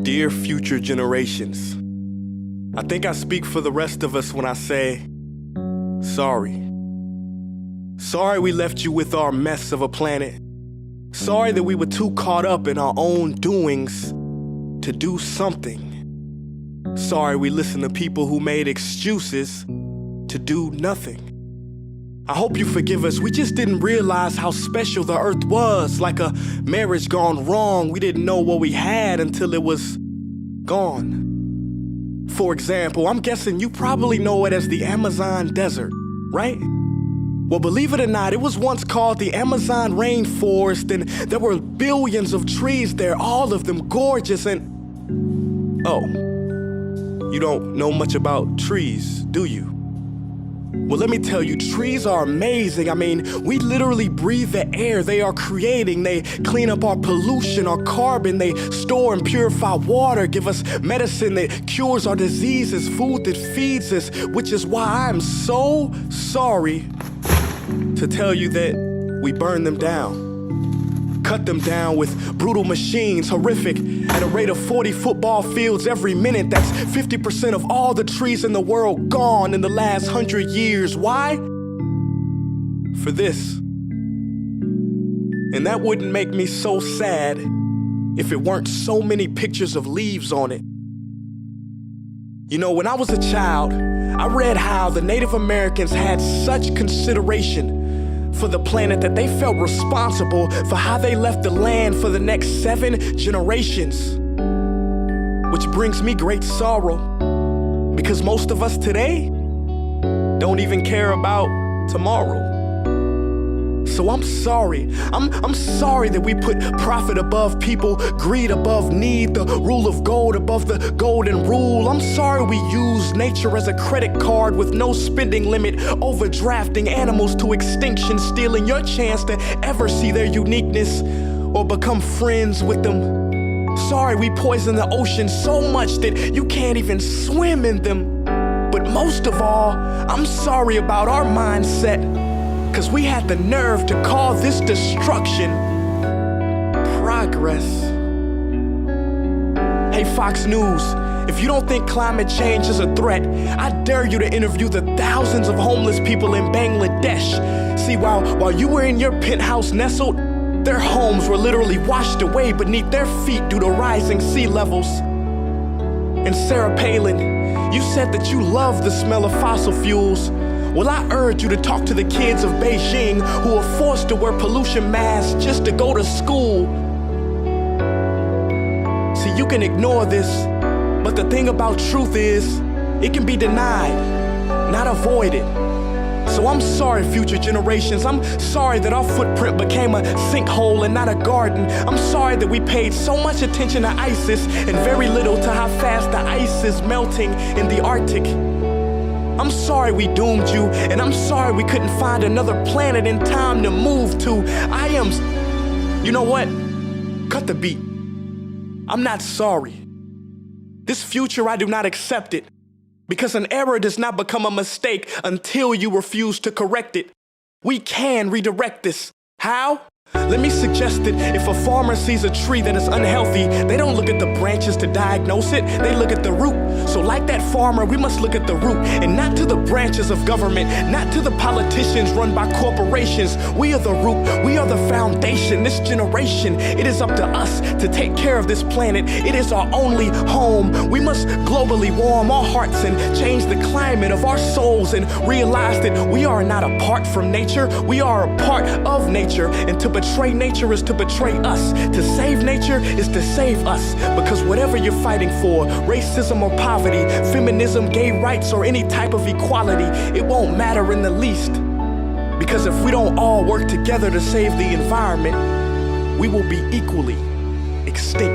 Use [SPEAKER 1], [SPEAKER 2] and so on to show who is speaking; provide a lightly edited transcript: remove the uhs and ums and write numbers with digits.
[SPEAKER 1] Dear future generations, I think I speak for the rest of us when I say, sorry. Sorry we left you with our mess of a planet. Sorry that we were too caught up in our own doings to do something. Sorry we listened to people who made excuses to do nothing. I hope you forgive us. We just didn't realize how special the earth was. Like a marriage gone wrong, we didn't know what we had until it was gone. For example, I'm guessing you probably know it as the Amazon desert, right? Well, believe it or not, it was once called the Amazon rainforest, and there were billions of trees there, all of them gorgeous. And oh, you don't know much about trees, do you? Well, let me tell you, trees are amazing. I mean, we literally breathe the air they are creating. They clean up our pollution, our carbon. They store and purify water, give us medicine that cures our diseases, food that feeds us, which is why I'm so sorry to tell you that we burn them down. Cut them down with brutal machines, horrific, at a rate of 40 football fields every minute. That's 50% of all the trees in the world gone in the last 100 years. Why? For this. And that wouldn't make me so sad if it weren't so many pictures of leaves on it. You know, when I was a child, I read how the Native Americans had such consideration for the planet that they felt responsible for how they left the land for the next 7 generations. Which brings me great sorrow, because most of us today don't even care about tomorrow. So I'm sorry. I'm sorry that we put profit above people, greed above need, the rule of gold above the golden rule. I'm sorry we use nature as a credit card with no spending limit, overdrafting animals to extinction, stealing your chance to ever see their uniqueness or become friends with them. Sorry we poison the ocean so much that you can't even swim in them. But most of all, I'm sorry about our mindset, 'cause we had the nerve to call this destruction progress. Hey Fox News, if you don't think climate change is a threat, I dare you to interview the thousands of homeless people in Bangladesh. See, while you were in your penthouse nestled, their homes were literally washed away beneath their feet due to rising sea levels. And Sarah Palin, you said that you love the smell of fossil fuels. Well, I urge you to talk to the kids of Beijing who are forced to wear pollution masks just to go to school. See, you can ignore this, but the thing about truth is, it can be denied, not avoided. So I'm sorry, future generations. I'm sorry that our footprint became a sinkhole and not a garden. I'm sorry that we paid so much attention to ISIS and very little to how fast the ice is melting in the Arctic. I'm sorry we doomed you, and I'm sorry we couldn't find another planet in time to move to. You know what? Cut the beat. I'm not sorry. This future, I do not accept it, because an error does not become a mistake until you refuse to correct it. We can redirect this. How? Let me suggest that if a farmer sees a tree that is unhealthy, they don't look at the branches to diagnose it, they look at the root. So like that farmer, we must look at the root, and not to the branches of government, not to the politicians run by corporations. We are the root, we are the foundation. This generation, it is up to us to take care of this planet. It is our only home. We must globally warm our hearts and change the climate of our souls and realize that we are not apart from nature, we are a part of nature. And to betray nature is to betray us. To save nature is to save us. Because whatever you're fighting for, racism or poverty, feminism, gay rights, or any type of equality, it won't matter in the least. Because if we don't all work together to save the environment, we will be equally extinct.